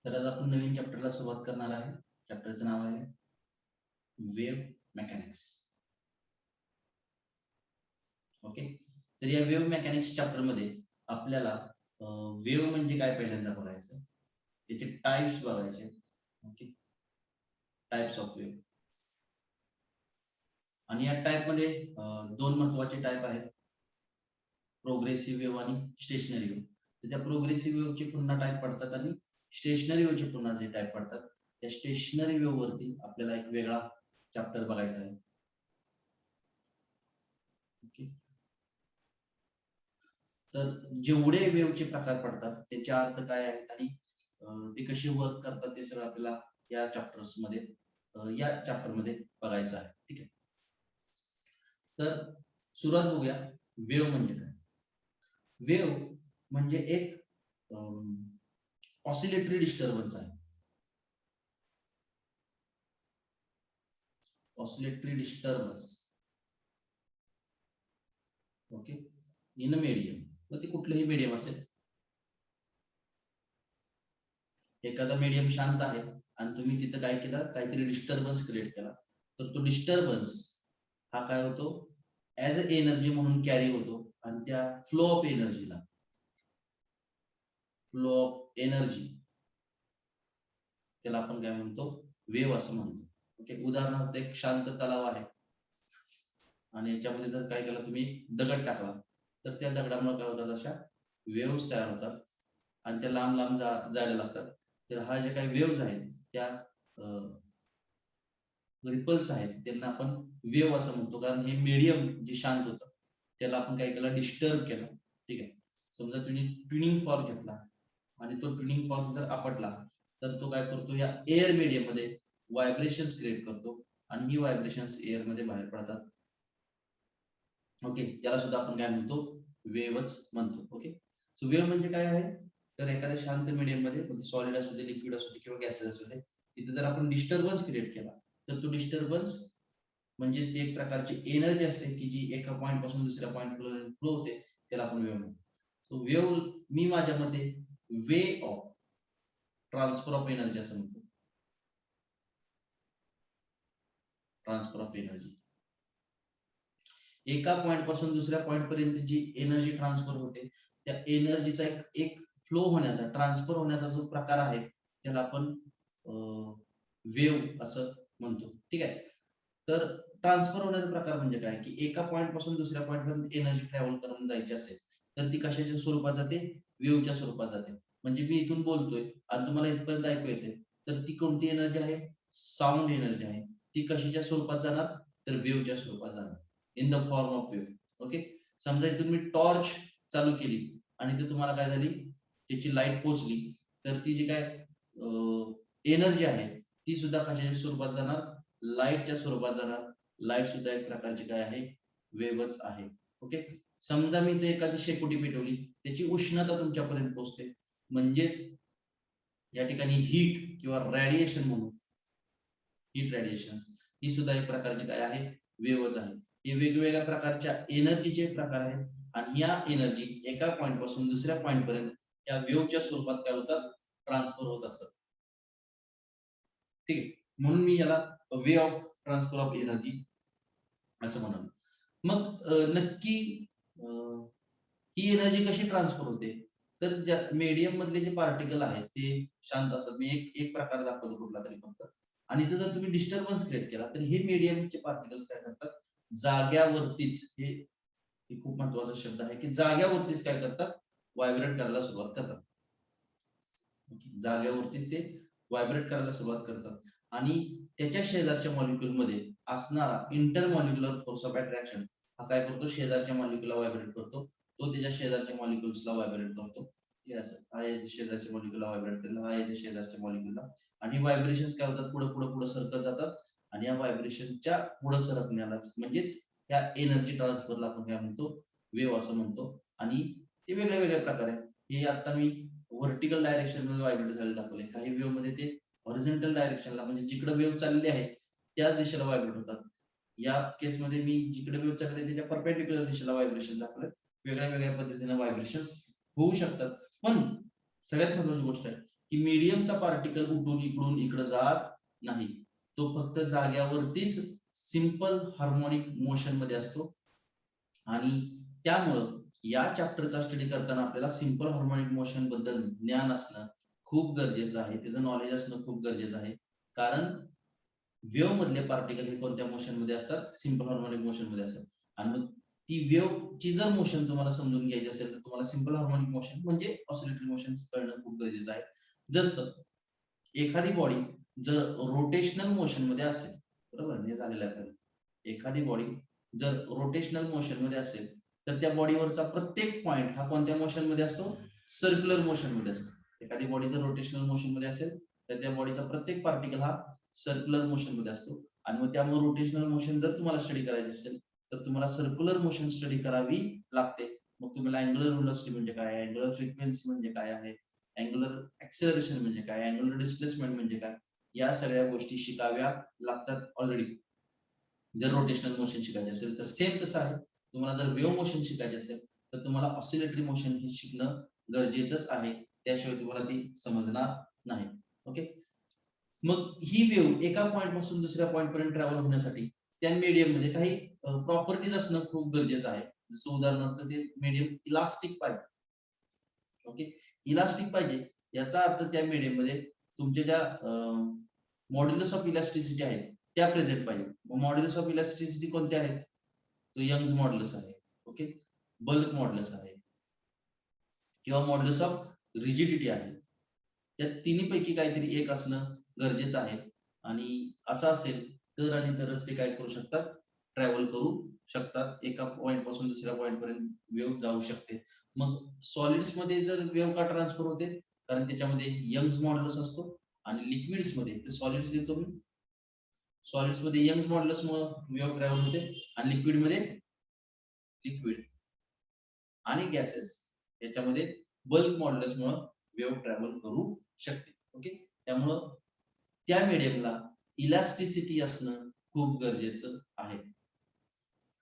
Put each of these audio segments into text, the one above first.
तर आज आपण नवीन चॅप्टरला सुरुवात करणार आहे. चॅप्टरचं नाव आहे वेव्ह मेकॅनिक्स. ओके, तर या वेव्ह मेकॅनिक्स चॅप्टर मध्ये आपल्याला वेव्ह म्हणजे काय पहिल्यांदा बघायचं, त्याचे टाइप्स बघायचे. Okay, types of wave. आणि या टाइप मध्ये दोन महत्वाचे टाइप आहेत, प्रोग्रेसिव्ह वेव्ह आणि स्टेशनरी वेव्ह. तर त्या प्रोग्रेसिव्ह वेव्हचे पुन्हा टाइप पडतात आणि स्टेशनरी वेव्हचे पुन्हा जे टाइप पडतात. त्या स्टेशनरी वेव्ह वरती आपल्याला एक वेगळा चॅप्टर बघायचा आहे. ओके, तर जेवढे वेव्हचे प्रकार पडतात त्याचे अर्थ काय आहेत आणि ते कसे वर्क करतात ते सगळं आपल्याला या चॅप्टर्स मध्ये बघायचं आहे. ठीक आहे, तर सुरुवात बघूया. वेव्ह म्हणजे काय. वेव्ह म्हणजे एक ऑसिलेटरी डिस्टर्बन्स आहे. Oscillatory disturbance. Okay, in a medium. मग ते कुठलंही मीडियम असेल. एखादा मीडियम शांत आहे आणि तुम्ही तिथं काय केलं, काहीतरी डिस्टर्बन्स क्रिएट केला, तर तो डिस्टर्बन्स हा काय होतो, ऍज अ एनर्जी म्हणून कॅरी होतो आणि त्या फ्लो ऑफ एनर्जी त्याला आपण काय म्हणतो, वेव्ह असं म्हणतो. ओके, उदाहरणार्थ एक शांत तलाव आहे आणि याच्यामध्ये जर काय केलं तुम्ही, दगड टाकला, तर त्या दगडामुळे काय होतात, अशा वेव्हज तयार होतात आणि त्या लांब लांब जायला लागतात. तर हा जे काही वेव्हज आहेत त्या रिपल्स आहेत त्यांना आपण वेव्ह असं म्हणतो, कारण हे मीडियम जे शांत होतं त्याला आपण काय केलं, डिस्टर्ब केलं. ठीक आहे, समजा तुम्ही ट्युनिंग फॉर्क घेतला आणि तो ट्युनिंग फॉर्क जर आपटला तर तो काय करतो, या एअर मीडियम मध्ये व्हायब्रेशन्स क्रिएट करतो आणि ही व्हायब्रेशन्स एअर मध्ये बाहेर पडतात. ओके, त्याला सुद्धा आपण काय म्हणतो, वेव्हच म्हणतो. ओके, सो वेव्ह म्हणजे काय आहे, तर एखाद्या शांत मीडियम मध्ये सॉलिड असू दे, लिक्विड असू दे किंवा गॅसेस असू दे, तिथे जर आपण डिस्टर्बन्स क्रिएट केला तर तो डिस्टर्बन्स म्हणजे ती एक प्रकारची एनर्जी असते की जी एका पॉइंट पासून दुसऱ्या पॉइंट फ्लो होते, त्याला आपण वेव्ह म्हणतो. सो वेव्ह मी माझ्या मते way of transfer of energy असं म्हणतो. ट्रान्सफर ऑफ एनर्जी, एका पॉइंट पासून दुसऱ्या पॉइंट पर्यंत जी एनर्जी ट्रान्सफर होते, त्या एनर्जीचा एक फ्लो होण्याचा, ट्रान्सफर होण्याचा जो प्रकार आहे त्याला आपण वेव्ह असं म्हणतो. ठीक आहे, तर ट्रान्सफर होण्याचा प्रकार म्हणजे काय, की एका पॉइंट पासून दुसऱ्या पॉइंट पर्यंत एनर्जी ट्रॅव्हल करून जायची असेल तर ती कशाच्या स्वरूपात जाते, वेव्हच्या स्वरूपात जाते. म्हणजे मी इथून बोलतोय आणि तुम्हाला इथपर्यंत ऐकू येते, तर ती कोणती एनर्जी आहे, साऊंड एनर्जी आहे. ती कशाच्या स्वरूपात जाणार, तर वेव्हच्या स्वरूपात जाणार, in the form of wave. Okay, समजा इथून मी टॉर्च चालू केली आणि ते तुम्हाला काय झाली, त्याची लाईट पोहोचली, तर ती जी काय एनर्जी आहे ती सुद्धा कशाच्या स्वरूपात जाणार, लाईटच्या स्वरूपात जाणार. लाईट सुद्धा एक प्रकारची काय आहे, वेव्हच आहे. ओके, समजा मी ते एखादी शेकोटी पेटवली, त्याची उष्णता तुमच्यापर्यंत पोहोचते, म्हणजेच या ठिकाणी हीट किंवा रेडिएशन म्हणून, हीट रेडिएशन ही सुद्धा एक प्रकारची काय आहे, वेव्हच आहे. हे वेगवेगळ्या प्रकारच्या एनर्जीचे प्रकार आहेत आणि या एनर्जी एका पॉइंट पासून दुसऱ्या पॉइंट पर्यंत या वेव्हच्या स्वरूपात काय होतात, ट्रान्सफर होत असतात. ठीक आहे, म्हणून मी याला way of transfer of energy असं म्हणतो. मग नक्की ही एनर्जी कशी ट्रान्सफर होते, तर ज्या मीडियम मधले जे पार्टिकल आहेत ते शांत असतात. मी एक प्रकार दाखवतो कुठला तरी फक्त, आणि इथं जर तुम्ही डिस्टर्बन्स क्रिएट केला तर हे मीडियमचे पार्टिकल्स काय करतात, जाग्यावरतीच, हे खूप महत्वाचा शब्द आहे की जाग्यावरतीच काय करतात, व्हायब्रेट करायला सुरुवात करतात. जाग्यावरतीच ते व्हायब्रेट करायला सुरुवात करतात आणि त्याच्या शेजारच्या मॉलिक्यूल मध्ये असणारा इंटरमॉलिक्युलर फोर्स ऑफ अट्रॅक्शन हा काय करतो, शेजारच्या मॉलिक्यूलला व्हायब्रेट करतो, तो त्याच्या शेजारच्या मॉलिक्युल्सला व्हायब्रेट करतो. हा याच्या शेजारच्या मॉलिक्यूलला व्हायब्रेट केला, हा याच्या शेजारच्या मॉलिक्यूलला, आणि व्हायब्रेशन्स काय होतात, पुढे पुढे पुढे सरकत जातात आणि या व्हायब्रेशनच्या पुढे सरकण्यालाच म्हणजेच या एनर्जी ट्रान्सफरला आपण काय म्हणतो, वेव्ह असं म्हणतो. आणि ते वेगळ्या वेगळ्या प्रकारे, हे आता मी व्हर्टिकल डायरेक्शन मध्ये व्हायब्रेट झालेलं दाखवलंय. काही वेव्ह मध्ये ते हॉरिझॉन्टल डायरेक्शनला, म्हणजे जिकडे वेव्ह चाललेली आहे त्याच दिशेला व्हायब्रेट होतात. या केस मध्ये मी जिकडे वेव्ह चालली त्याच्या परपेंडिक्युलर दिशेला व्हायब्रेशन दाखवलंय. वेगळ्या वेगळ्या पद्धतीने व्हायब्रेशन होऊ शकतात. पण सगळ्यात महत्त्वाची गोष्ट आहे की मीडियमचा पार्टिकल उठून इकडून इकडे जात नाही, तो फक्त जाग्यावरतीच सिंपल हार्मोनिक मोशन मध्ये असतो. आणि त्यामुळं या चॅप्टरचा स्टडी करताना आपल्याला सिंपल हार्मोनिक मोशन बद्दल ज्ञान असणं खूप गरजेचं आहे, त्याचं नॉलेज असणं खूप गरजेचं आहे. कारण वेव्ह मधले पार्टिकल हे कोणत्या मोशन मध्ये असतात, सिंपल हार्मोनिक मोशन मध्ये असतात. आणि मग ती वेव्ह ची जर मोशन तुम्हाला समजून घ्यायची असेल तर तुम्हाला सिंपल हार्मोनिक मोशन म्हणजे ऑसिलेटरी मोशन कळणं खूप गरजेचं आहे. जसं एखादी बॉडी जर रोटेशनल मोशन मध्ये असेल, बरोबर, हे झालेलं आहे आपल्याला, एखादी बॉडी जर रोटेशनल मोशन मध्ये असेल तर त्या बॉडीवरचा प्रत्येक पॉइंट हा कोणत्या मोशन मध्ये असतो, सर्क्युलर मोशन मध्ये असतो. एखादी बॉडी जर रोटेशनल मोशन मध्ये असेल तर त्या बॉडीचा प्रत्येक पार्टिकल हा सर्क्युलर मोशन मध्ये असतो. आणि मग त्यामुळे रोटेशनल मोशन जर तुम्हाला स्टडी करायची असेल तर तुम्हाला सर्क्युलर मोशन स्टडी करावी लागते. मग तुम्हाला अँग्युलर व्हेलोसिटी म्हणजे काय आहे, अँग्युलर फ्रिक्वेन्सी म्हणजे काय आहे, अँग्युलर ऍक्सेलरेशन म्हणजे काय, अँग्युलर डिस्प्लेसमेंट म्हणजे काय, या सगळ्या गोष्टी शिकाव्या लागतात ऑलरेडी जर रोटेशनल मोशन शिकायचे असेल तर. सेम तसं आहे, तुम्हाला जर वेव्ह मोशन शिकायचे असेल तर तुम्हाला ऑसिलेटरी मोशन हे शिकणं गरजेचंच आहे, त्याशिवाय तुम्हाला ती समजणार नाही. ओके. मग ही वेव्ह एका पॉइंट पासून दुसऱ्या पॉइंट पर्यंत ट्रॅव्हल होण्यासाठी त्या मीडियम मध्ये काही प्रॉपर्टीज असणं खूप गरजेचं आहे. जसं उदाहरणार्थ ते मीडियम इलास्टिक पाहिजे. ओके, इलास्टिक पाहिजे याचा अर्थ त्या मीडियम मध्ये तुमच्या ज्या मॉड्युलस ऑफ इलास्टिसिटी आहेत त्या प्रेझेंट पाहिजे. मॉड्युलस ऑफ इलास्टिसिटी कोणत्या आहेत, तो यंग्स मॉड्युलस आहे, ओके, बल्क मॉड्युलस आहे किंवा मॉड्युलस ऑफ रिजिडिटी आहे. त्या तिन्ही पैकी काहीतरी एक असणं गरजेचं आहे. आणि असं असेल तर आणि तरच ते काय करू शकतात, ट्रॅव्हल करू शकतात, एका पॉइंट पासून दुसऱ्या पॉइंट पर्यंत वेव्ह जाऊ शकते. मग सॉलिड्स मध्ये जर वेव्ह का ट्रान्सफर होते, कारण त्याच्यामध्ये यंग्स मॉड्युलस असतो. आणि लिक्विड्स मध्ये ते सॉलिड्स देतो मी, सॉलिड्स मध्ये यंग्स मॉड्युलस मुळे वेव्ह ट्रॅव्हल होते आणि लिक्विड मध्ये लिक्विड आणि गॅसेस याच्यामध्ये बल्क मॉड्युलस मुळे वेव्ह ट्रॅव्हल करू शकते. ओके, त्यामुळं त्या मीडियमला इलास्टिसिटी असणं खूप गरजेचं आहे.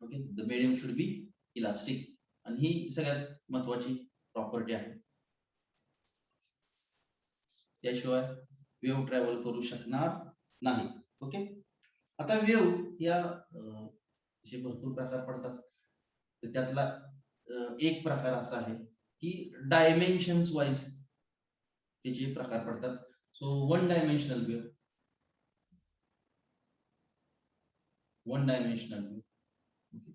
Okay, the medium should be elastic, आणि ही सगळ्यात महत्वाची प्रॉपर्टी आहे, त्याशिवाय वेव्ह ट्रॅव्हल करू शकणार नाही. ओके, आता वेव्ह या जे भरपूर प्रकार पडतात तर त्यातला एक प्रकार असा आहे की डायमेन्शन्स वाईज त्याचे प्रकार पडतात. So one dimensional wave, one dimensional wave,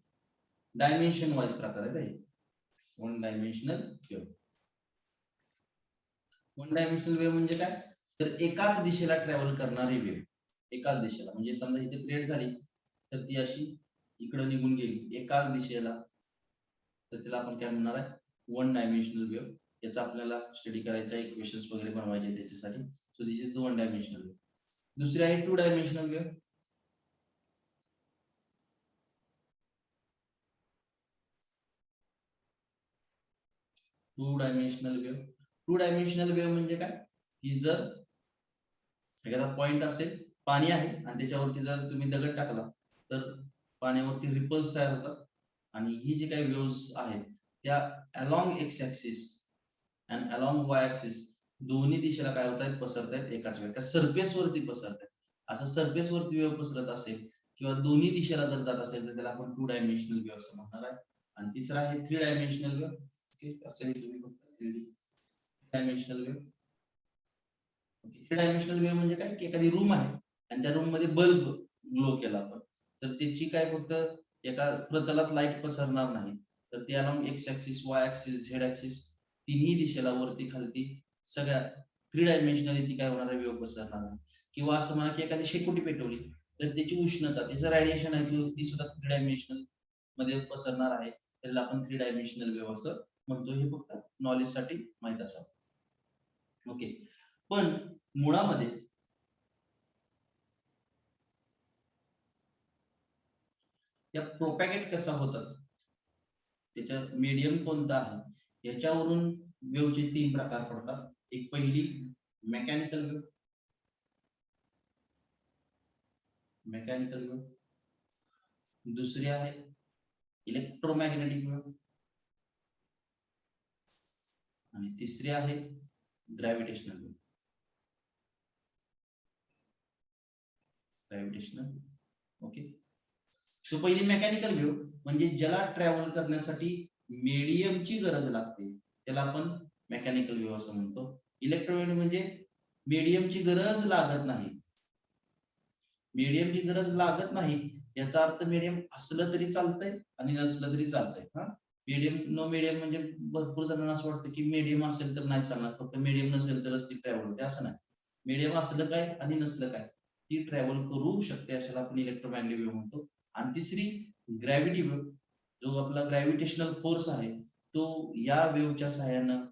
dimension wise प्रकार आहेत. One dimensional wave, one dimensional wave म्हणजे काय, तर एकाच दिशेला ट्रॅव्हल करणारी वेव्ह, एकाच दिशेला, म्हणजे समजा इथे क्रिएट झाली तर ती अशी इकडे निघून गेली एकाच दिशेला, तर त्याला आपण काय म्हणणार आहे, वन डायमेन्शनल वेव्ह. याचा आपल्याला स्टडी करायचा, इक्वेशन्स वगैरे बनवायचे त्याच्यासाठी. So this is the one dimensional wave. दुसरी आहे two dimensional wave. Two dimensional wave, two dimensional wave म्हणजे काय, की जर एखादा पॉइंट असेल, पाणी आहे आणि त्याच्यावरती जर तुम्ही दगड टाकला तर पाण्यावरती रिपल्स तयार होतात. आणि ही जी काही वेव्हज आहेत त्या along x axis and along Y axis दोन्ही दिशेला काय होत आहेत, पसरत आहेत एकाच वेळी, त्या सरफेस वरती पसरत आहेत. असं सरफेस वरती वेव्ह पसरत असेल किंवा दोन्ही दिशेला जर जात असेल तर त्याला आपण टू डायमेन्शनल वेव्ह असं म्हणणार आहे. आणि तिसरा आहे थ्री डायमेन्शनल वेव्ह. ओके, असं तुम्ही three dimensional wave. Three dimensional wave म्हणजे काय, की एखादी रूम आहे आणि त्या रूम मध्ये बल्ब ग्लो केला आपण, तर त्याची काय फक्त एका प्रतलात लाईट पसरणार नाही, तर ते along x axis, Y axis, Z axis तिन्ही दिशेला वरती खालती सगळ्या थ्री डायमेन्शनली ती काय होणार आहे, वेव्ह पसरणार आहे. किंवा असं म्हणा की एखादी शेकोटी पेटवली तर त्याची उष्णता, त्याचं रेडिएशन आहे ती सुद्धा थ्री डायमेन्शनल मध्ये पसरणार आहे, त्याला आपण थ्री डायमेन्शनल वेव्ह असं म्हणतो. हे फक्त नॉलेज साठी माहित असावं. ओके, पण मुळामध्ये त्या प्रोपॅगेट कसा होतात, त्याच्या मीडियम कोणता आहे याच्यावरून वेव्हचे तीन प्रकार पडतात. एक पहिली मेकॅनिकल वेव्ह, मेकॅनिकल वेव्ह. दुसरी आहे इलेक्ट्रोमॅग्नेटिक वेव्ह आणि तिसरी आहे gravitational wave. Gravitational. Okay, so पहिली मेकॅनिकल वेव्ह म्हणजे ज्याला ट्रॅव्हल करण्यासाठी मीडियमची गरज लागते त्याला आपण मेकॅनिकल वेव्ह असं म्हणतो. इलेक्ट्रोमॅग्नेटिक म्हणजे मीडियमची गरज लागत नाही. मीडियमची गरज लागत नाही याचा अर्थ मीडियम असलं तरी चालतंय आणि नसलं तरी चालतंय. हा, मीडियम नो मीडियम म्हणजे भरपूर जणांना असं वाटतं की मीडियम असेल तर नाही चालणार, फक्त मीडियम नसेल तरच ती ट्रॅव्हल होते, असं नाही. मीडियम असलं काय आणि नसलं काय ती ट्रॅव्हल करू शकते, अशाला आपण इलेक्ट्रोमॅग्नेटिक वेव्ह म्हणतो. आणि तिसरी ग्रॅव्हिटी वेव्ह, जो आपला ग्रॅव्हिटेशनल फोर्स आहे तो या वेव्हच्या सहाय्यानं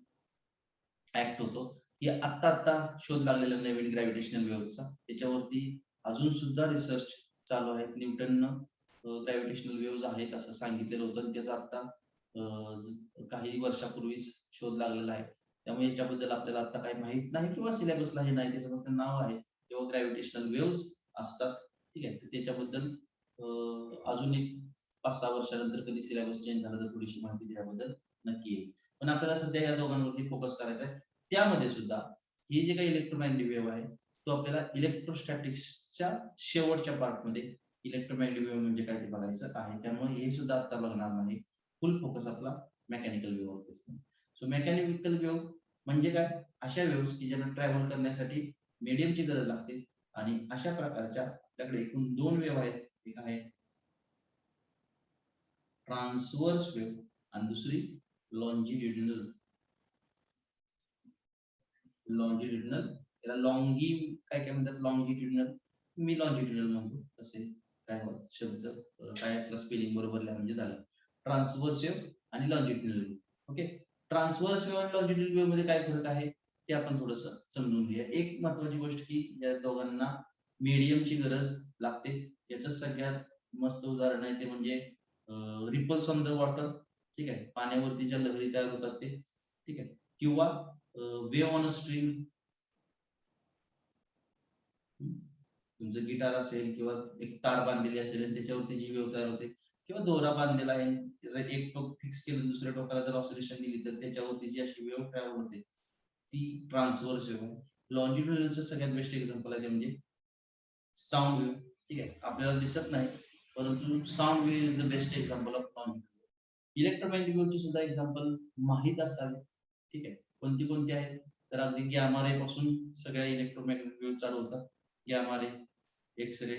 ऍक्ट होतो. की आता शोध लागलेला नवीन ग्रॅव्हिटेशनल वेव्हचा, त्याच्यावरती अजून सुद्धा रिसर्च चालू आहेत. न्यूटननं ग्रॅव्हिटेशनल वेव्ह आहेत असं सांगितलेलं होतं आणि त्याचा आता काही वर्षापूर्वीच शोध लागलेला आहे. त्यामुळे याच्याबद्दल आपल्याला आता काही माहित नाही किंवा सिलेबसला हे नाही, त्याचं फक्त नाव आहे किंवा ग्रॅव्हिटेशनल वेव्ह असतात. ठीक आहे, तर त्याच्याबद्दल अजून एक 5-6 वर्षानंतर कधी सिलेबस चेंज झाला तर थोडीशी माहिती त्याबद्दल नक्की येईल. पण आपल्याला सध्या या दोघांवरती फोकस करायचा आहे. त्यामध्ये सुद्धा ही जी काही इलेक्ट्रोमॅग्नेटिक वेव्ह आहे तो आपल्याला इलेक्ट्रोस्टॅटिक्सच्या शेवटच्या पार्टमध्ये इलेक्ट्रोमॅग्नेटिक वेव्ह म्हणजे काय ते बघायचं आहे. त्यामुळे हे सुद्धा आता बघणार नाही, फुल फोकस आपला मेकॅनिकल वेव्ह वरती असतो. सो मेकॅनिकल वेव्ह म्हणजे काय, अशा वेव्ह की ज्यांना ट्रॅव्हल करण्यासाठी मीडियमची गरज लागते. आणि अशा प्रकारच्या आपल्याकडे एकूण 2 वेव्ह आहेत. एक आहे ट्रान्सवर्स वेव्ह आणि दुसरी लॉन्जिट्युडिनल. लॉन्जिट्युडिनल त्याला लॉंगी काय काय म्हणतात, लॉन्जिट्युडिनल, मी लॉन्जिट्युडिनल म्हणतो. असे काय शब्द काय असला स्पेलिंग बरोबर लिहा म्हणजे झालं. ट्रान्सवर्स वेव्ह आणि longitudinal wave. Okay, transverse wave आणि लॉन्जिट्युडिनल वेव्ह मध्ये काय फरक आहे ते आपण थोडस समजून घेऊया. एक महत्वाची गोष्ट की या दोघांना मीडियमची गरज लागते. याचं सगळ्यात मस्त उदाहरण आहे ते म्हणजे रिपल्स ऑन द वॉटर. ठीक आहे, पाण्यावरती ज्या लहरी तयार होतात ते. ठीक आहे, किंवा वेव्ह ऑन अ स्ट्रीम. तुमचं गिटार असेल किंवा एक तार बांधलेली असेल आणि त्याच्यावरती जी वेव्ह तयार होते, किंवा दोरा बांधलेला आहे त्याचा एक टोक फिक्स केलं दुसऱ्या टोकाला जर ऑसिलेशन दिली तर त्याच्यावरती जी अशी वेव्ह ट्रॅव्हल होते ती ट्रान्सवर्स वेव्ह आहे. लॉन्जिट्युडिनलचं सगळ्यात बेस्ट एक्झाम्पल आहे ते म्हणजे साऊंड वेव्ह. ठीक आहे, आपल्याला दिसत नाही परंतु sound wave is the best example of longitudinal. Electromagnetic वेव्हची सुद्धा एक्झाम्पल माहीत असावे. ठीक आहे, कोणती कोणती आहेत तर अगदी गॅमा रे पासून सगळ्या इलेक्ट्रोमॅग्नेटिक वेव्ह चालू होतात. गॅमा रे, एक्स रे,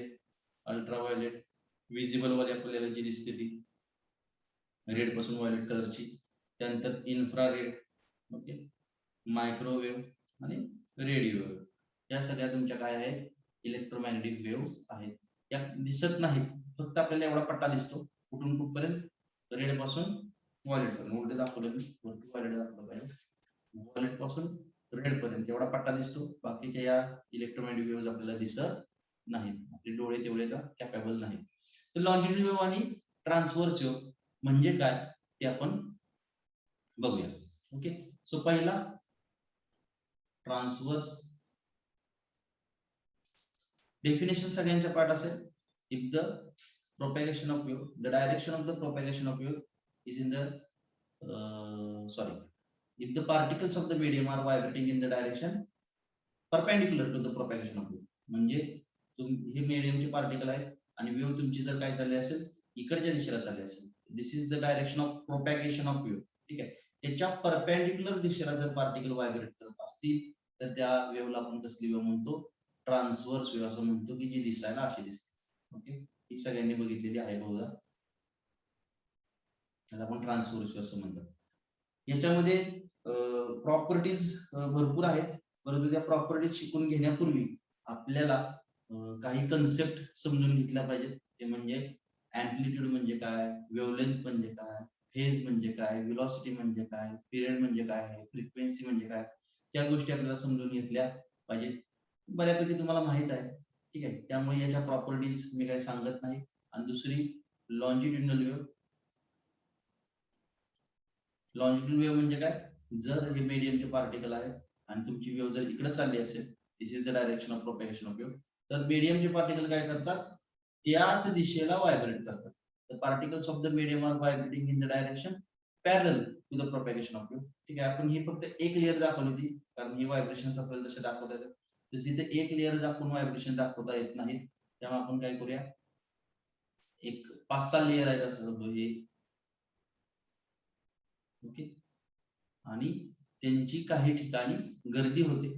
अल्ट्राव्हायोलेट, विजिबल वाली आपल्याला जी दिसते ती रेड पासून व्हायोलेट कलरची, त्यानंतर इन्फ्रारेड, ओके, मायक्रोवेव्ह आणि रेडिओ वेव्ह. या सगळ्या तुमच्या काय आहेत, इलेक्ट्रोमॅग्नेटिक वेव्ह आहेत. या दिसत नाहीत, फक्त आपल्याला एवढा पट्टा दिसतो कुठून कुठपर्यंत, रेड पासून व्हायोलेट पर्यंत. उलटे दाखवलं मी, व्हायोलेट दाखवलं पाहिजे. व्हायोलेट पासून रेड पर्यंत एवढा पट्टा दिसतो. बाकीच्या या इलेक्ट्रोमॅग्नेटिक वेव्ह आपल्याला दिसत नाहीत, आपले डोळे तेवढे कॅपेबल नाहीत. तर लॉन्जिट्युडिनल वेव्ह आणि ट्रान्सवर्स वेव्ह म्हणजे काय ते आपण बघूया. ओके, सो पहिला ट्रान्सवर्स डेफिनेशन सगळ्यांच्या पाठ असेल. If the propagation of wave, the direction of the propagation of wave is in the if the particles of the medium are vibrating in the direction perpendicular to the propagation of wave. म्हणजे हे medium चे particle आहेत आणि wave तुमची जर काय चालली असेल इकडच्या दिशेला चालली असेल, this is the direction of propagation of wave. ठीक आहे, त्याच्या परपेंडिक्युलर दिशेला जर पार्टिकल व्हायब्रेट करत असतील तर त्या वेव्हला आपण कसली वेव्ह म्हणतो, ट्रान्सवर्स वेव्ह असं म्हणतो, की जी दिसायला अशी दिसते. ओके, ही सगळ्यांनी बघितलेली आहे बहुधा, त्याला आपण ट्रान्सवर्स वेव्ह असं म्हणतात. याच्यामध्ये प्रॉपर्टीज भरपूर आहेत, परंतु त्या प्रॉपर्टीज शिकून घेण्यापूर्वी आपल्याला काही कन्सेप्ट समजून घेतल्या पाहिजेत. ते म्हणजे अँप्लिट्यूड म्हणजे काय, वेव्हलेंथ म्हणजे काय, फेज म्हणजे काय, व्हेलॉसिटी म्हणजे काय, पिरियड म्हणजे काय, फ्रिक्वेन्सी म्हणजे काय, त्या गोष्टी आपल्याला समजून घेतल्या पाहिजेत. बऱ्यापैकी तुम्हाला माहित आहे. ठीक आहे, त्यामुळे याच्या प्रॉपर्टीज मी काही सांगत नाही. आणि दुसरी लॉन्जिट्युडिनल वेव्ह. लॉन्जिट्युडिनल वेव्ह म्हणजे काय, जर हे मीडियमचे पार्टिकल आहेत आणि तुमची वेव्ह जर इकडे चालली असेल, this is the direction of propagation of wave, तर मीडियमचे पार्टिकल काय करतात, त्याच दिशेला व्हायब्रेट करतात. The particles of the medium are vibrating in the direction parallel to the propagation of wave. ठीक आहे, आपण ही फक्त एक लेअर दाखवली होती कारण ही व्हायब्रेशन्स आपल्याला जसे दाखवता येतात तसे इथे एक लेअर दाखवून व्हायब्रेशन दाखवता येत नाहीत. तेव्हा आपण काय करूया, एक 5-6 लेअर आहेत असं समजू हे, ओके. आणि त्यांची काही ठिकाणी गर्दी होते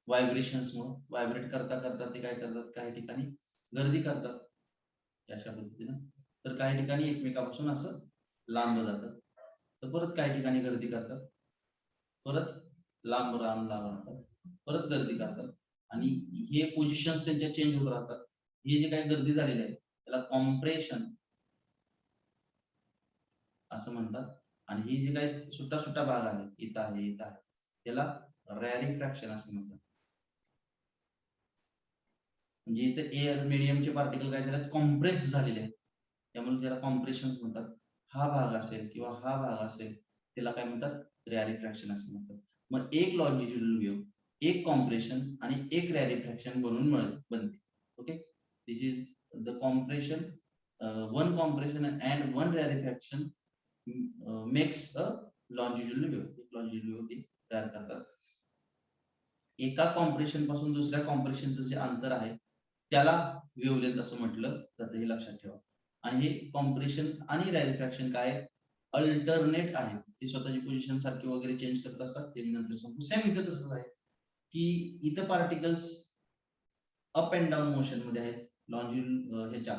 व्हायब्रेशन्समुळे, व्हायब्रेट करता करता ते काय करतात, काही ठिकाणी गर्दी करतात अशा पद्धतीनं. तर काही ठिकाणी एकमेकापासून असं लांब जातात, तर परत काही ठिकाणी गर्दी करतात, परत लांब राहतात, परत गर्दी करतात, आणि हे पोझिशन्स त्यांच्या चेंज होत राहतात. हे जे काही गर्दी झालेली आहे त्याला कॉम्प्रेशन असं म्हणतात. आणि ही जे काही सुट्टा सुट्टा भाग आहे, इथं आहे, इथं आहे, त्याला रॅरिफ्रॅक्शन असं म्हणतात. म्हणजे इथं एअर मीडियमचे पार्टिकल काय झाले, कॉम्प्रेस झालेले आहेत, त्यामुळे त्याला कॉम्प्रेशन म्हणतात. हा भाग असेल किंवा हा भाग असेल त्याला काय म्हणतात, रॅरिफ्रॅक्शन असं म्हणतात. मग एक लॉन्जिट्युडल वेव्ह, एक कॉम्प्रेशन आणि एक रॅरिफ्रॅक्शन बनून बनते. Okay, this is the compression, one compression and one rarefaction makes a longitudinal wave. एक लॉन्जिट्युडल वेव्ह ते तयार करतात. एका कॉम्प्रेशन पासून दुसऱ्या कॉम्प्रेशनचं जे अंतर आहे त्याला वेव्हलेंथ असं म्हटलं जातं, हे लक्षात ठेवा. आणि हे कॉम्प्रेशन आणि रॅरिफ्रॅक्शन काय अल्टरनेट आहे, ते स्वतःची पोझिशन सारखी वगैरे चेंज करत असतात, ते नंतर सांगतो. सेम इथं तसंच आहे की इथं particles up and down motion मध्ये आहेत, लॉन्जिट्युड ह्याच्या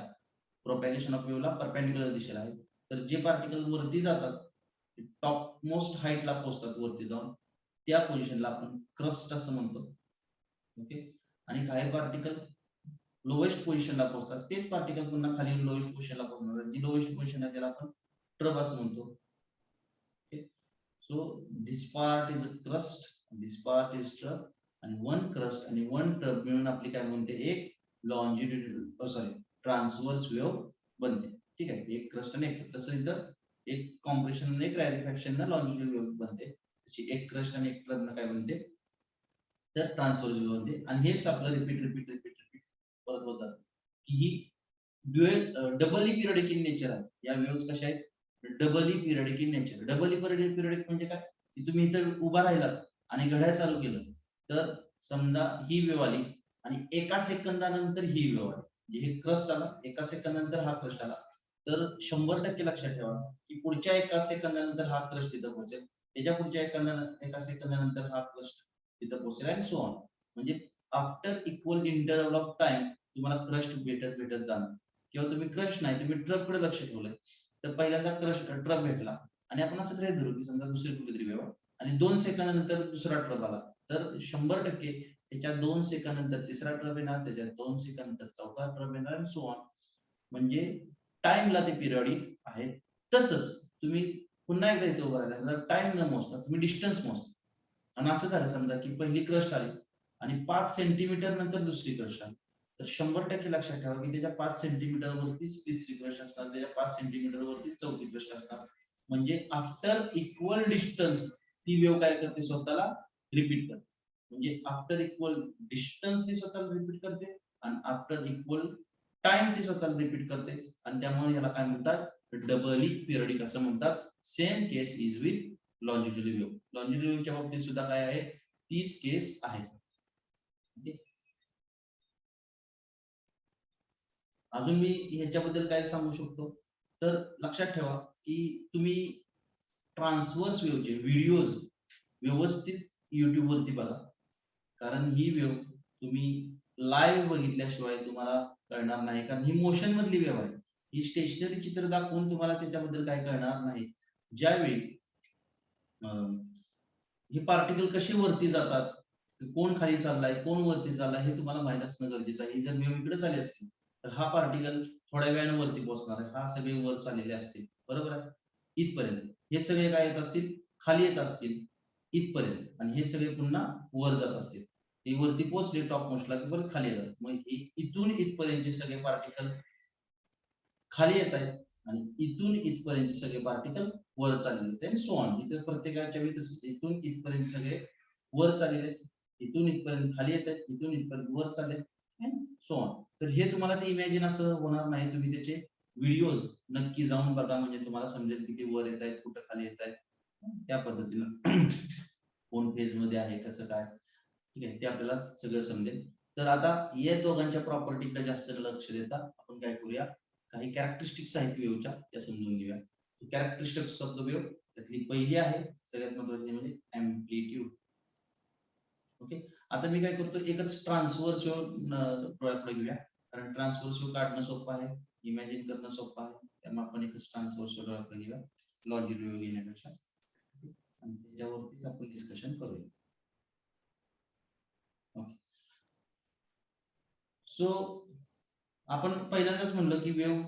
प्रोपॅगेशन ऑफ वेव्हला परपेंडिक्युलर दिशेला आहे. तर जे पार्टिकल वरती जातात, टॉप मोस्ट हाईटला पोहोचतात वरती जाऊन, त्या पोझिशनला आपण क्रस्ट असं म्हणतो. ओके, आणि काही पार्टिकल लोएस्ट पोझिशनला पोहोचतात, तेच पार्टिकल पुन्हा खाली लोएस्ट पोझिशनला पोहोचणार, जी लोएस्ट पोझिशन आहे त्याला आपण ट्रब असं म्हणतो. Okay, so this part is crust, this part is trough, आणि वन क्रस्ट आणि वन ट्रब मिळून आपली काय म्हणते, एक लॉन्जिट्युडल सॉरी ट्रान्सवर्स वेव्ह बनते. ठीक आहे, एक क्रस्ट आणि एक, तसं इथं एक कॉम्प्रेशन आणि एक रॅरिफ्रॅक्शन लॉन्जिट्युडल वेव्ह बनते, तशी एक क्रस्ट आणि एक ट्रब काय बनते, तर ट्रान्सफर वेव्ह बनते. आणि हेच आपलं रिपीट रिपीट रिपीट रिपीट परत होत जातं, की ही डबली पिरियडिक इन नेचर आहे. या वेव्हज कशा आहेत, डबली periodic in nature. Dabali periodic म्हणजे काय, की तुम्ही इथं उभा राहिलात आणि घड्याळ चालू केलं, तर समजा ही वेव्ह आली आणि एका सेकंदानंतर ही वेव्ह आली, म्हणजे हे क्रस्ट आला, एका सेकंदानंतर हा क्रस्ट आला, तर 100% लक्षात ठेवा की पुढच्या एका सेकंदानंतर हा क्रस्ट तिथं पोहोचेल, त्याच्या पुढच्या एका सेकंदानंतर हा क्रस्ट तिथं पोहोचेल, आणि सो ऑन. म्हणजे after equal interval of time तुम्हाला क्रस्ट भेटत भेटत जाणार. किंवा तुम्ही क्रश नाही, तुम्ही ट्रबकडे लक्ष ठेवलंय, तर पहिल्यांदा ट्रब भेटला, आणि आपण असं गृहीत धरू की समजा दुसरी कुठली तरी वेव्ह, आणि 2 सेकंदानंतर दुसरा ट्रब आला, तर 100% त्याच्या 2 सेकंदानंतर तिसरा ट्रब येणार, त्याच्या 2 सेकंदानंतर चौथा ट्रब येणार, आणि सो ऑन. म्हणजे टाइमला ते पिरियडिक आहे. तसंच तुम्ही पुन्हा एकदा इथे उभं राहिला, तर टाइम न मोजता तुम्ही डिस्टन्स मोजता. आणि असं झालं समजा की पहिली क्रस्ट आली आणि 5 सेंटीमीटर नंतर दुसरी क्रस्ट आली, तर 100% लक्षात ठेवा की त्याच्या 5 सेंटीमीटर वरतीच तिसरी क्रस्ट असणार, त्याच्या 5 सेंटीमीटर वरतीच चौथी क्रस्ट असणार. म्हणजे आफ्टर इक्वल डिस्टन्स ती वेव्ह काय करते, स्वतःला रिपीट करते. म्हणजे आफ्टर इक्वल डिस्टन्स ती स्वतःला रिपीट करते, आणि आफ्टर इक्वल टाइम ती स्वतःला रिपीट करते, आणि त्यामुळे याला काय म्हणतात, डबली पिरियडिक असं म्हणतात. Same case is with longitudinal wave. Longitudinal वेव्हच्या बाबतीत सुद्धा काय आहे, तीच केस आहे. अजून मी ह्याच्याबद्दल काय सांगू शकतो, तर लक्षात ठेवा की तुम्ही ट्रान्सवर्स वेव्हचे व्हिडिओज व्यवस्थित युट्यूब वरती बघा, कारण ही वेव्ह तुम्ही लाईव्ह बघितल्याशिवाय तुम्हाला कळणार नाही, कारण ही मोशन मधली वेव्ह आहे. ही स्टेशनरी चित्र दाखवून तुम्हाला त्याच्याबद्दल काय कळणार नाही. ज्यावेळी हे पार्टिकल कसे वरती जातात, कोण खाली चाललाय, कोण वरती चाललाय, हे तुम्हाला माहित असणं गरजेचं आहे. ही जर वेव्ह इकडे चालली असतील, तर हा पार्टिकल थोड्या वेळाने वरती पोहोचणार आहे, हा सगळे वर चाललेले असतील, बरोबर आहे, इथपर्यंत. हे सगळे काय येत असतील, खाली येत असतील इथपर्यंत, आणि हे सगळे पुन्हा वर जात असतील. हे वरती पोहोचले टॉप मोस्टला की परत खाली येतात. मग इथून इथपर्यंतचे सगळे पार्टिकल खाली येत आहेत, आणि इथून इथपर्यंत सगळे पार्टिकल वर चाललेले आहेत, आणि सो ऑन. इथे प्रत्येकाच्या वेळी तसंच, इथून इथपर्यंत सगळे वर चाललेले आहेत, इथून इथपर्यंत खाली येत आहेत, इथून इथपर्यंत वर चाललेत, सो ऑन. तर हे तुम्हाला ते इमॅजिन असं होणार नाही, तुम्ही त्याचे व्हिडिओज नक्की जाऊन बघा, म्हणजे तुम्हाला समजेल की ते वर येत आहेत, कुठं खाली येत आहेत, त्या पद्धतीनं कोण फेज मध्ये आहे, कसं काय, ठीक आहे, ते आपल्याला सगळं समजेल. तर आता या दोघांच्या प्रॉपर्टीकडे जास्त लक्ष देता आपण काय करूया, काही कॅरेक्टरिस्टिक्स आहेत वेव्हच्या त्या समजून घेऊया. कॅरेक्टरिस्टिक्स ऑफ द वेव्ह त्यातली पहिली आहे सगळ्यात महत्त्वाची म्हणजे एम्प्लिट्यूड. ओके, आता मी काय करतो, एकच ट्रान्सव्हर्स वेव्ह डोळ्यापुढे घेऊया, कारण ट्रान्सव्हर्स वेव्ह काढणं सोपं आहे, इमॅजिन करणं सोपं आहे, त्यामुळे आपण एकच ट्रान्सव्हर्स वेव्ह डोळ्यापुढे घेऊया लॉजिक वेव्ह घेण्यापेक्षा, आणि त्याच्यावरतीच आपण डिस्कशन करूया. ओके, सो आपण पहिल्यांदाच म्हणलं की वेव्ह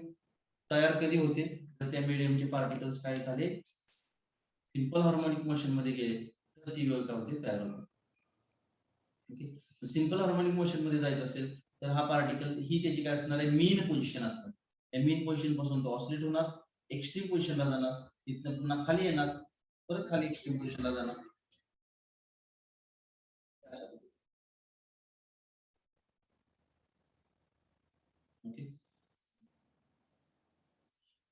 तयार कधी होते, तर त्या मीडियमचे पार्टिकल्स काय झाले, सिंपल हार्मोनिक मोशन मध्ये गेले तर ती वेव्ह काय होते, तयार होते. ओके, सिंपल हार्मोनिक मोशन मध्ये जायचं असेल तर हा पार्टिकल ही त्याची काय असणार आहे, मीन पोझिशन असणार. या मीन पोझिशन पासून तो ऑसिलेट होणार, एक्स्ट्रीम पोझिशनला जाणार, तिथनं पुन्हा खाली येणार, परत खाली एक्स्ट्रीम पोझिशनला जाणार. ओके,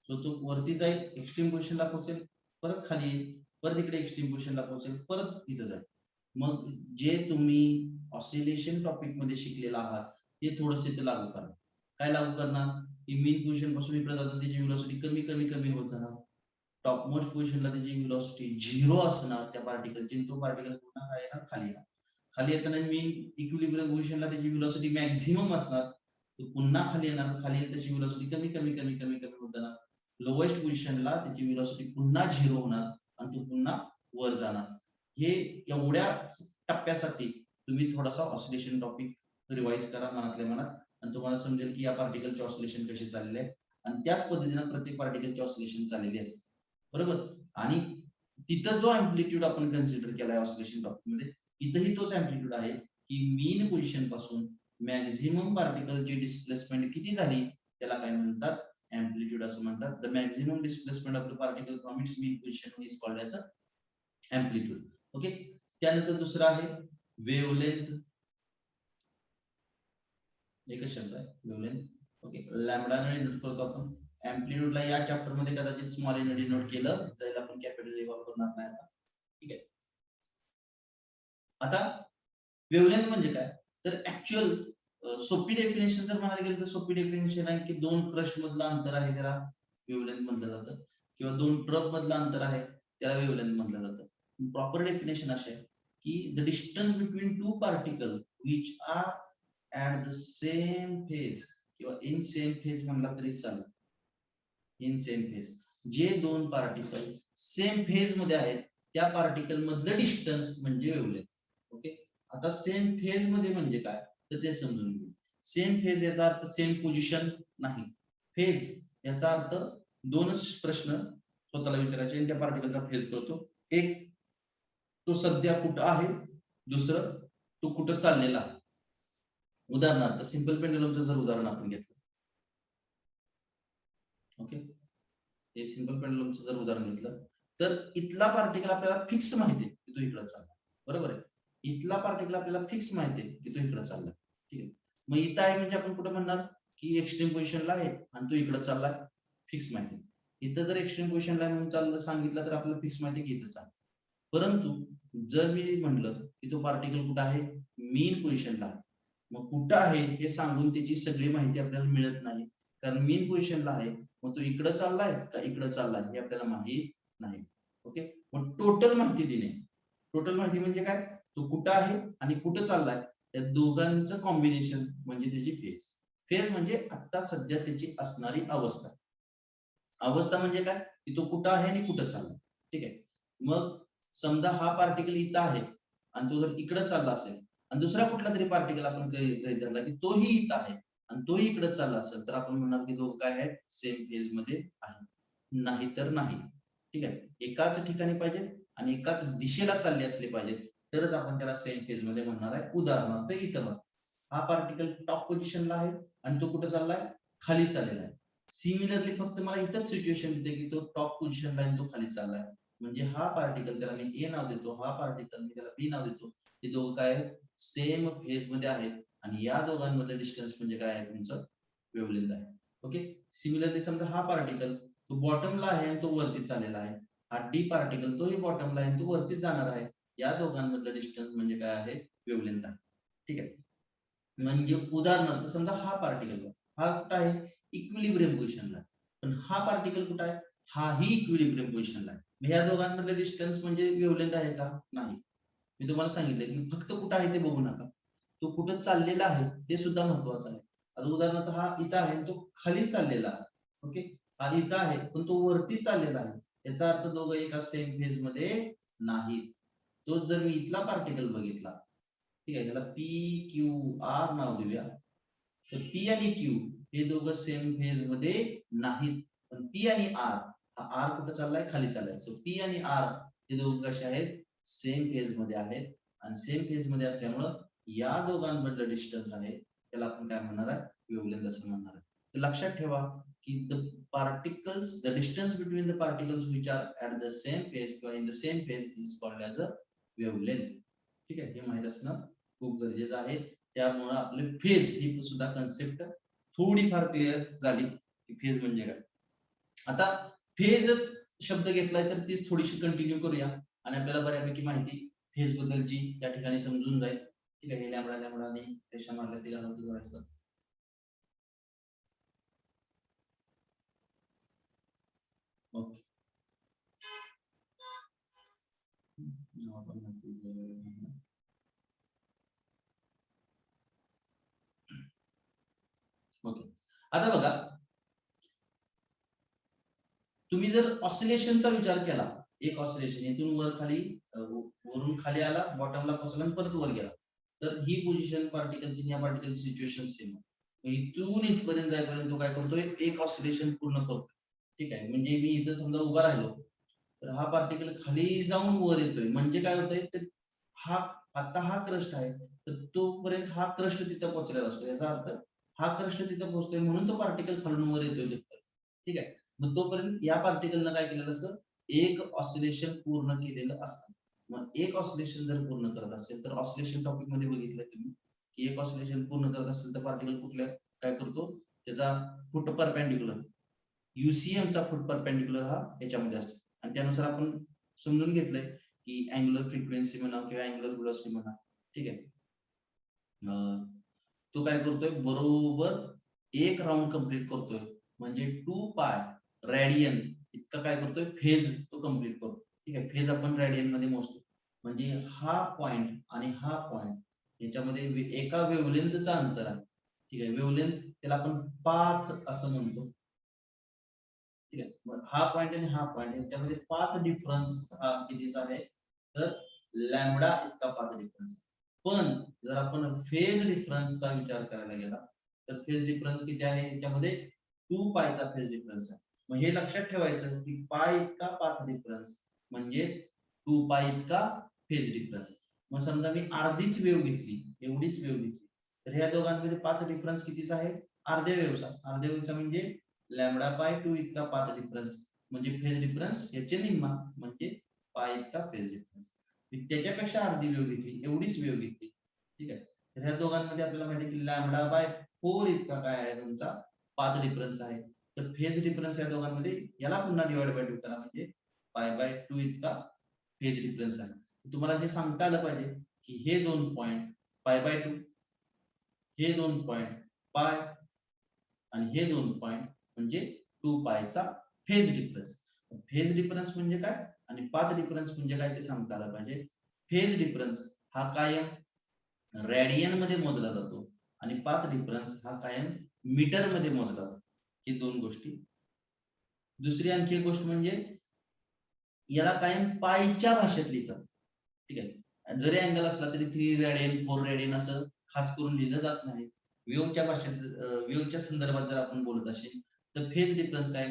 सो तो वरती जाईल, एक्स्ट्रीम पोझिशनला पोहोचेल, परत खाली येईल, परत इकडे एक्स्ट्रीम पोझिशनला पोहोचेल, परत इथं जाईल. मग जे तुम्ही ऑसिलेशन टॉपिक मध्ये शिकलेला आहात ते थोडंसं इथे लागू करा. काय लागू करणार, की मीन पोझिशन पासून इकडे जाताना त्याची व्हेलॉसिटी कमी कमी कमी होत जाणार, टॉप मोस्ट पोझिशनला त्याची व्हेलॉसिटी 0 असणार त्या पार्टिकलची, तो पार्टिकल पुन्हा काय येणार, खाली येणार. खाली येताना मीन इक्विलिब्रियम पोझिशनला त्याची व्हेलॉसिटी मॅक्झिमम असणार, तो पुन्हा खाली येणार, खाली येत त्याची व्हेलॉसिटी कमी कमी कमी कमी कमी होत जाणार, लोएस्ट पोझिशनला त्याची व्हेलॉसिटी पुन्हा 0 होणार आणि तो पुन्हा वर जाणार. हे एवढ्या टप्प्यासाठी तुम्ही थोडासा ऑसिलेशन टॉपिक रिवाइज करा मनातल्या मनात, आणि तुम्हाला समजेल की या पार्टिकलचे ऑसिलेशन कसे चाललेले आहे, आणि त्याच पद्धतीने प्रत्येक पार्टिकलचे ऑसिलेशन चाललेले असते, बरोबर. आणि तिथं जो अँप्लिट्यूड आपण कन्सिडर केलाय ऑसिलेशन टॉपिक मध्ये, इथंही तोच अँप्लिट्यूड आहे की मीन पोझिशन पासून मॅक्झिमम पार्टिकलची डिस्प्लेसमेंट किती झाली त्याला काय म्हणतात, अँप्लिट्यूड असं म्हणतात. The maximum displacement of the particle from its mean position is called as amplitude. Okay, त्यानंतर दुसरा आहे वेव्हलेंथ, एकच शब्द आहे वेव्हलेंथ. ओके, लॅम्बडा ने डिनोट करतो आपण, अँप्लिट्यूडला या चॅप्टर मध्ये कदाचित स्मॉल ने डिनोट केलं जाईल, आपण कॅपिटल ए वापरणार नाही आता. ठीक आहे, आता वेव्हलेंथ म्हणजे काय, तर ऍक्च्युअल सोपी डेफिनेशन जर म्हणायला गेलं तर सोपी डेफिनेशन आहे की दोन क्रस्ट मधलं अंतर आहे त्याला वेव्हलेंथ म्हटलं जातं, किंवा दोन ट्रक मधलं अंतर आहे त्याला वेव्हलेंथ म्हटलं जातं. प्रॉपर डेफिनेशन अशी आहे की the distance between two particle which are at the same phase, किंवा इन सेम फेज म्हणला तरी चालेल, इन सेम फेज, जे दोन पार्टिकल सेम फेज मध्ये आहेत त्या पार्टिकल मधलं डिस्टन्स म्हणजे वेव्हलेंथ. ओके, आता सेम फेज मध्ये म्हणजे काय तर ते समजून घेऊ. सेम फेज याचा अर्थ सेम पोझिशन नाही, फेज याचा अर्थ दोनच प्रश्न स्वतःला विचारायचे आणि त्या पार्टिकलचा फेज करतो. एक, तो सध्या कुठं आहे, दुसरं तो कुठं चाललेला आहे. उदाहरणार्थ सिंपल पेंडुलमचं जर उदाहरण आपण घेतलं, ओके, हे सिंपल पेंडुलमचं जर उदाहरण घेतलं तर इथला पार्टिकल आपल्याला फिक्स माहिती आहे की तो इकडे चालला, बरोबर आहे. इथला पार्टिकल आपल्याला फिक्स माहिती आहे की तो इकडे चालला, ठीक आहे. मग इथं आहे म्हणजे आपण कुठे म्हणणार की एक्स्ट्रीम पोझिशनला आहे आणि तो इकडे चाललाय, फिक्स माहिती. इथं जर एक्स्ट्रीम पोझिशनला आहे म्हणून चाललं सांगितलं तर आपल्याला फिक्स माहिती की इथं चाललं. परंतु जर मी म्हणलं की तो पार्टिकल कुठं आहे, मीन पोझिशनला आहे, मग कुठं आहे हे सांगून त्याची सगळी माहिती आपल्याला मिळत नाही, कारण मीन पोझिशनला आहे, मग तो इकडे चाललाय का इकडे चाललाय हे आपल्याला माहित नाही. ओके, मग टोटल माहिती दिली, टोटल माहिती म्हणजे काय, तो कुठं आहे आणि कुठं चाललाय या दोघांचं कॉम्बिनेशन म्हणजे त्याची फेज. फेज म्हणजे आता सध्या त्याची असणारी अवस्था. अवस्था म्हणजे काय, की तो कुठं आहे आणि कुठं चाललाय. ठीक आहे, मग समजा हा पार्टिकल इथं आहे आणि तो जर इकडे चालला असेल आणि दुसरा कुठला तरी पार्टिकल आपण गृहीत धरला की तोही इथं आहे आणि तोही इकडे चालला असेल तर आपण म्हणणार की दोघं काय आहेत, सेम फेज मध्ये आहे, नाही तर नाही. ठीक आहे, एकाच ठिकाणी पाहिजे आणि एकाच दिशेला चालले असले पाहिजेत तरच आपण त्याला सेम फेज मध्ये म्हणणार आहे. उदाहरणार्थ इथं हा पार्टिकल टॉप पोझिशनला आहे आणि तो कुठे चाललाय, खाली चाललेला आहे. सिमिलरली फक्त मला इथंच सिच्युएशन देते की तो टॉप पोझिशनला आहे आणि तो खाली चाललाय, म्हणजे हा पार्टिकल त्याला मी ए नाव देतो, हा पार्टिकल मी त्याला बी नाव देतो. हे दोघं काय आहेत, सेम फेज मध्ये आहेत आणि या दोघांमधलं डिस्टन्स म्हणजे काय आहे, तुमचं वेव्हलेंथ आहे. ओके, सिमिलरली समजा हा पार्टिकल तो बॉटमला आहे आणि तो वरती चाललेला आहे, हा डी पार्टिकल तोही बॉटमला आहे आणि तो वरती जाणार आहे, या दोघांमधलं डिस्टन्स म्हणजे काय आहे, वेव्हलेंथ आहे. ठीक आहे, म्हणजे उदाहरणार्थ समजा हा पार्टिकल हा कुठं आहे इक्विलिब्रियम पोझिशनला, पण हा पार्टिकल कुठं आहे हाही इक्विलिब्रियम पोझिशनला आहे. ह्या दोघांमधलं डिस्टन्स म्हणजे वेव्हलेंथ आहे का नाही. मी तुम्हाला सांगितलं की फक्त कुठं आहे ते बघू नका, तो कुठं चाललेला आहे ते सुद्धा महत्वाचं आहे. आता उदाहरणार्थ हा इथं आहे तो खाली चाललेला आहे. ओके, हा इथं आहे पण तो वरती चाललेला आहे, याचा अर्थ दोघं एका सेम फेज मध्ये नाहीत. तो जर मी इथला पार्टिकल बघितला, ठीक आहे, त्याला पी क्यू आर नाव देऊया, तर पी आणि क्यू हे दोघं सेम फेज मध्ये नाहीत, पण पी आणि आर, हा आर कुठं चाललाय खाली चाललाय, सो पी आणि आर हे दोघं कसे आहेत सेम फेज मध्ये आहेत. आणि सेम फेज मध्ये असल्यामुळं या दोघांमधलं डिस्टन्स आहे त्याला आपण काय म्हणणार आहे वेव्हलेंथ असं म्हणणार आहे. तर लक्षात ठेवा की the distance between the particles which are at the same phase किंवा in the same phase is called as a wavelength. ठीक आहे, हे माहित असणं खूप गरजेचं आहे. त्यामुळे आपले फेज ही सुद्धा कन्सेप्ट थोडीफार क्लिअर झाली की फेज म्हणजे काय. आता फेजच शब्द घेतलाय तर तीच थोडीशी कंटिन्यू करूया आणि आपल्याला बऱ्यापैकी माहिती फेज बद्दलची या ठिकाणी समजून जाईल. ठीक आहे, लॅम्बडा लॅम्बडा आणि रेषा मारल्या तिला नव्हतं जोडायचं. Okay, okay. आता बघा, तुम्ही जर ऑसिलेशनचा विचार केला, एक ऑसिलेशन इथून वर खाली वरून खाली आला, बॉटमला पोहोचला आणि परत वर गेला, तर ही पोझिशन पार्टिकलची या पार्टिकलची सिच्युएशन सेम आहे. इथून इथपर्यंत जाईपर्यंत तो काय करतोय एक ऑसिलेशन पूर्ण करतो. ठीक आहे, म्हणजे मी इथं समजा उभा राहिलो तर हा पार्टिकल खाली जाऊन वर येतोय, म्हणजे काय होतंय तर हा आता हा क्रस्ट आहे तर तोपर्यंत हा क्रस्ट तिथं पोहोचलेला असतो, याचा अर्थ हा क्रस्ट तिथं पोहोचतोय म्हणून तो पार्टिकल खालून वर येतोय. ठीक आहे, मग तोपर्यंत या पार्टिकलनं काय केलेलं असतं एक ऑसिलेशन पूर्ण केलेलं असतं. मग एक ऑसिलेशन जर पूर्ण करत असेल तर ऑसिलेशन टॉपिक मध्ये बघितलं तुम्ही की एक ऑसिलेशन पूर्ण करत असेल तर पार्टिकल कुठल्या काय करतो त्याचा फुट परपेंडिक्युलर UCM चा फुट परपेंडिक्युलर हा याच्यामध्ये असतो आणि त्यानुसार आपण समजून घेतलंय की अँग्युलर फ्रिक्वेन्सी म्हणा किंवा अँग्युलर व्हेलॉसिटी म्हणा. ठीक आहे, तो काय करतोय बरोबर एक राऊंड कंप्लीट करतोय, म्हणजे 2 पाय रॅडियन इतका काय करतोय फेज तो कंप्लीट करतो. ठीक आहे, फेज आपण रॅडियन मध्ये मोजतो, म्हणजे हा पॉइंट आणि हा पॉइंट याच्यामध्ये एका वेव्हलेंथचा अंतर आहे. ठीक आहे, वेव्हलेंथ त्याला आपण पाथ असं म्हणतो. ठीक आहे, मग हा पॉइंट आणि हा पॉइंट याच्यामध्ये पाथ डिफरन्स हा कितीचा आहे तर लॅम्बडा इतका पाथ डिफरन्स. पण जर आपण फेज डिफरन्सचा विचार करायला गेला तर फेज डिफरन्स किती आहे याच्यामध्ये 2 पायचा फेज डिफरन्स आहे. मग हे लक्षात ठेवायचं की पाय इतका पाथ डिफरन्स म्हणजेच 2 पाय इतका फेज डिफरन्स. मग समजा मी अर्धीच वेव्ह घेतली, एवढीच वेव्ह घेतली, तर ह्या दोघांमध्ये पाथ डिफरन्स कितीचा आहे अर्ध्या वेव्हचा. अर्ध्या वेव्हचा म्हणजे लॅम्बडा बाय 2 इतका पाथ डिफरन्स, म्हणजे फेज डिफरन्स याचे निम्मा म्हणजे पाय इतका फेज डिफरन्स. त्याच्यापेक्षा अर्धी वेव्ह घेतली, एवढीच वेव्ह घेतली. ठीक आहे, तर ह्या दोघांमध्ये आपल्याला माहिती आहे की लॅम्बडा बाय 4 इतका काय आहे तुमचा पाथ डिफरन्स आहे. तर फेज डिफरन्स या दोघांमध्ये याला पुन्हा डिवाइड बाय 2 करा म्हणजे पाय बाय 2 इतका फेज डिफरन्स आहे. तुम्हाला हे सांगता आलं पाहिजे की हे 2 पॉइंट पाय बाय 2, हे 2 पॉइंट पाय आणि हे 2 पॉइंट म्हणजे 2 पायचा फेज डिफरन्स. फेज डिफरन्स म्हणजे काय आणि पाथ डिफरन्स म्हणजे काय ते सांगता आलं पाहिजे. फेज डिफरन्स हा कायम रॅडियन मध्ये मोजला जातो आणि पाथ डिफरन्स हा कायम मीटर मध्ये मोजला जातो. ही दोन गोष्टी. दुसरी आणखी एक गोष्ट म्हणजे याला कायम पायच्या भाषेत लिहितात. ठीक आहे, जरी अँगल असला तरी 3 रॅडियन 4 रॅडियन असं खास करून लिहिलं जात नाही. वेव्हच्या भाषेत वेव्हच्या संदर्भात जर आपण बोलत असेल तर फेज डिफरन्स काय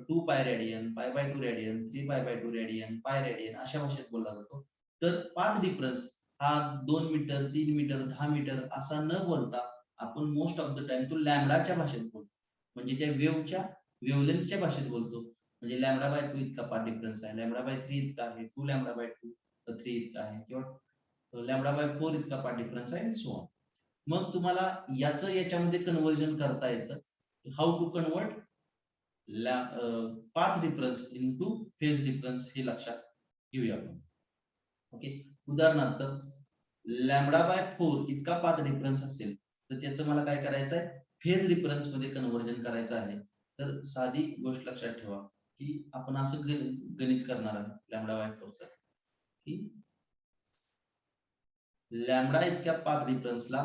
2 pi radian, pi by 2 radian, 3 pi by 2 radian, pi radian अशा भाषेत बोलला जातो. तर पाथ डिफरन्स हा 2 मीटर 3 मीटर 10 मीटर असा न बोलता आपण मोस्ट ऑफ द टाइम तो लॅम्बडाच्या भाषेत बोलतो, म्हणजे त्या वेव्हच्या वेव्हलेंथच्या भाषेत बोलतो. म्हणजे लॅम्बडा बाय 2 इतका पाथ डिफरन्स आहे, लॅम्बडा बाय 3 इतका आहे, 2 लॅम्बडा बाय 2 3 इतका आहे किंवा लॅम्बडा बाय 4 इतका पाथ डिफरन्स आहे सो ऑन. मग तुम्हाला याचं याच्यामध्ये कन्व्हर्जन करता येतं. How to convert path difference into phase difference हे लक्षात घेऊया आपण. ओके, उदाहरणार्थ लॅम्बडा बाय 4 इतका पाथ डिफरन्स असेल तर त्याचं मला काय करायचं आहे, फेज डिफरन्स मध्ये कन्व्हर्जन करायचं आहे. तर साधी गोष्ट लक्षात ठेवा की आपण असं गणित करणार आहे लॅमडा बाय 4चं की लॅमडा इतक्या पाथ डिफरन्सला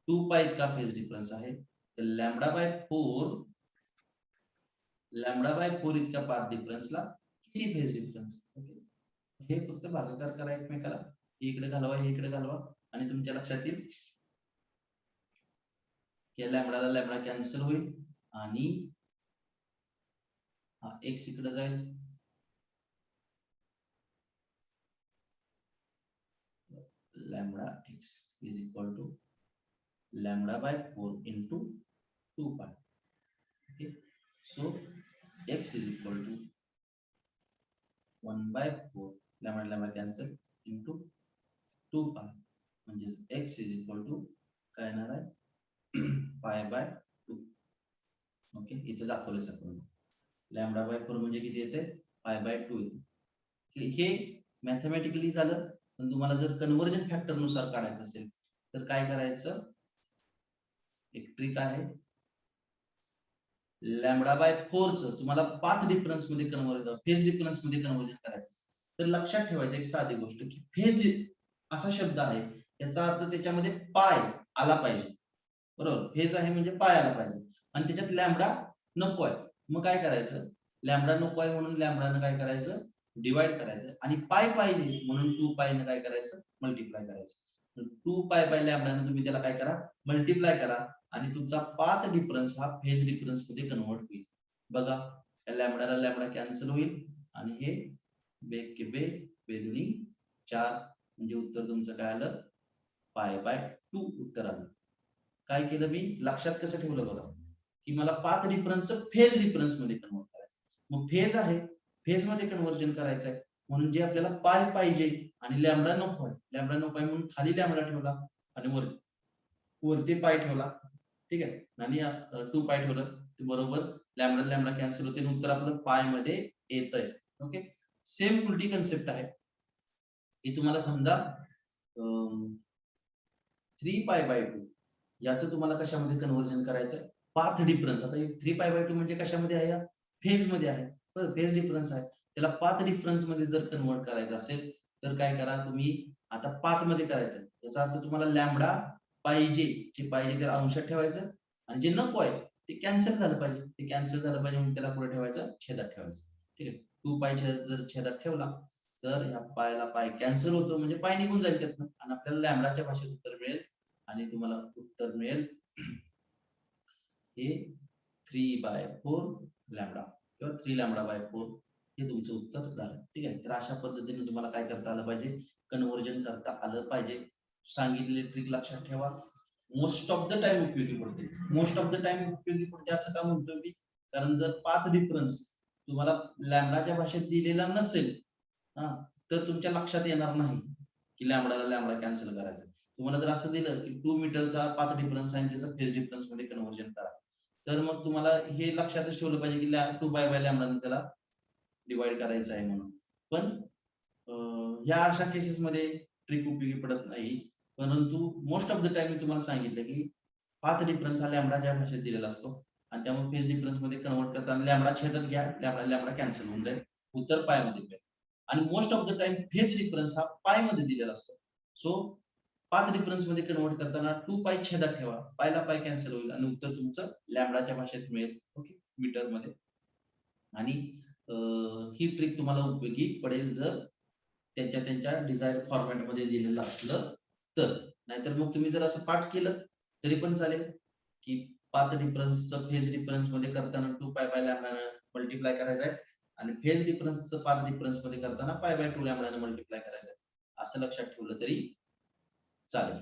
2 पाय इतका फेज डिफरन्स आहे. तर लॅमडा बाय 4 इतक्या पाथ डिफरन्सला किती फेज डिफरन्स. ओके, हे फक्त भागाकार करा एकमेकाला, इकडे घालवा हे इकडे घालवा आणि तुमच्या लक्षात येईल की लॅमडाला लॅमडा कॅन्सल होईल आणि हा एक्स इकडे जाईल, lambda x is equal to lambda by 4 into 2 pi. Okay, so x is equal to 1 by 4 lambda lambda cancel into 2 pi, म्हणजे x is equal to काय येणार आहे पाय बाय 2. ओके, इथे दाखवलं आपण लॅमडा बाय 4 म्हणजे किती येते, पाय बाय 2 येते. हे मॅथमॅटिकली झालं. पण तुम्हाला जर कन्व्हर्जन फॅक्टर नुसार काढायचं असेल तर काय करायचं, एक ट्रिक आहे. लॅमडा बाय 4चं तुम्हाला पाथ डिफरन्स मध्ये फेज डिफरन्स मध्ये कन्व्हर्जन करायचं तर लक्षात ठेवायचं एक साधी गोष्ट की फेज असा शब्द आहे, याचा अर्थ त्याच्यामध्ये पाय आला पाहिजे. बरोबर, फेज आहे म्हणजे पाय आला पाहिजे आणि त्याच्यात लॅमडा नको आहे. मग काय करायचं, लॅमडा नको आहे म्हणून लॅमडानं काय करायचं, डिवाइड करायचं आणि पाय पाहिजे म्हणून 2 पायनं काय करायचं, मल्टिप्लाय करायचं. 2 पाय बाय लॅमडानं तुम्ही त्याला काय करा, मल्टिप्लाय करा आणि तुमचा पाथ डिफरन्स हा फेज डिफरन्स मध्ये कन्वर्ट होईल. बघा, लॅमडाला लॅमडा कॅन्सल होईल आणि हे बेग के बेदुनी 4 म्हणजे उत्तर तुमचं काय आलं, पाय बाय 2 उत्तर आलं. काय केलं मी, लक्षात कसं ठेवलं बघा की मला पाथ डिफरन्सचं फेज डिफरन्स मध्ये कन्वर्ट करायचं. मग फेज आहे, फेज मध्ये कन्व्हर्जन करायचं आहे म्हणून जे आपल्याला पाय पाहिजे आणि लॅमडा नको आहे म्हणून खाली लॅमडा ठेवला आणि वरती पाय ठेवला. ठीक आहे, आणि 2 पाय ठेवलं बरोबर, लॅमडा लॅमडा कॅन्सल होते, उत्तर आपलं पाय मध्ये येतंय. ओके, सेम उलटी कन्सेप्ट आहे की तुम्हाला समजा 3 पाय बाय 2 याचं तुम्हाला कशामध्ये कन्व्हर्जन करायचं, पाथ डिफरन्स. आता 3 पाय बाय 2 म्हणजे कशामध्ये आहे, फेज मध्ये आहे. बरं, फेज डिफरन्स आहे, त्याला पाथ डिफरन्स मध्ये जर कन्वर्ट करायचं असेल तर काय करा तुम्ही, आता पाथ मध्ये करायचं याचा अर्थ तुम्हाला लॅमडा पाहिजे, जे पाहिजे त्याला अंशात ठेवायचं आणि जे नको आहे ते कॅन्सल झालं पाहिजे. ते कॅन्सल झालं पाहिजे म्हणून त्याला पुढे ठेवायचं, छेदात ठेवायचं. ठीक आहे, 2 पाय जर छेदात ठेवला तर ह्या पायला पाय कॅन्सल होतो म्हणजे पाय निघून जाईल त्यातनं आणि आपल्याला लॅमडाच्या भाषेत उत्तर मिळेल आणि तुम्हाला उत्तर मिळेल हे 3 बाय 4 लॅमडा किंवा 3 लॅमडा बाय 4 हे तुमचं उत्तर झालं. ठीक आहे, तर अशा पद्धतीने तुम्हाला काय करता आलं पाहिजे, कन्व्हर्जन करता आलं पाहिजे. सांगितलेली ट्रिक लक्षात ठेवा, मोस्ट ऑफ द टाइम उपयोगी पडते. मोस्ट ऑफ द टाइम उपयोगी पडते असं का म्हणतो मी, कारण जर पाथ डिफरन्स तुम्हाला लॅमडाच्या भाषेत दिलेला नसेल तर तुमच्या लक्षात येणार नाही की लॅमडाला लॅमडा कॅन्सल करायचं. तुम्हाला जर असं दिलं की 2 मीटरचा पाथ डिफरन्स आहे त्याचा फेज डिफरन्स मध्ये कन्व्हर्जन करा, तर मग तुम्हाला हे लक्षातच ठेवलं पाहिजे की 2 पाय बाय लॅमडाने त्याला डिवाइड करायचं आहे म्हणून. पण ह्या अशा केसेस मध्ये ट्रिक उपयोगी पडत नाही. परंतु मोस्ट ऑफ द टाइम मी तुम्हाला सांगितलं की पाथ डिफरन्स हा लॅमडाच्या भाषेत दिलेला असतो आणि त्यामुळे फेज डिफरन्स मध्ये कन्वर्ट करताना लॅमडा छेदात घ्या, लॅमडा लॅमडा कॅन्सल होऊन जाईल, उत्तर पाय मध्ये मिळेल. आणि most of the time phase difference हा पाय मध्ये दिलेला असतो. सो पाथ डिफरन्स मध्ये कन्वर्ट करताना 2 पाय छेदात ठेवा, पायला पाय कॅन्सल होईल आणि उत्तर तुमचं लॅमडाच्या भाषेत मिळेल. ओके, मीटर मध्ये. आणि ही ट्रिक तुम्हाला उपयोगी पडेल जर त्यांच्या डिझायर फॉर्मॅट मध्ये दिलेलं असलं तर. नाहीतर मग तुम्ही जर असं पाठ केलं तरी पण चालेल की पाथ डिफरन्सचं फेज डिफरन्स मध्ये करताना 2 पाय बाय लॅमडाने मल्टिप्लाय करायचं आहे आणि फेज डिफरन्सचं पाथ डिफरन्स मध्ये करताना पाय बाय 2 लॅमडाने मल्टिप्लाय करायचं आहे, असं लक्षात ठेवलं तरी चालेल.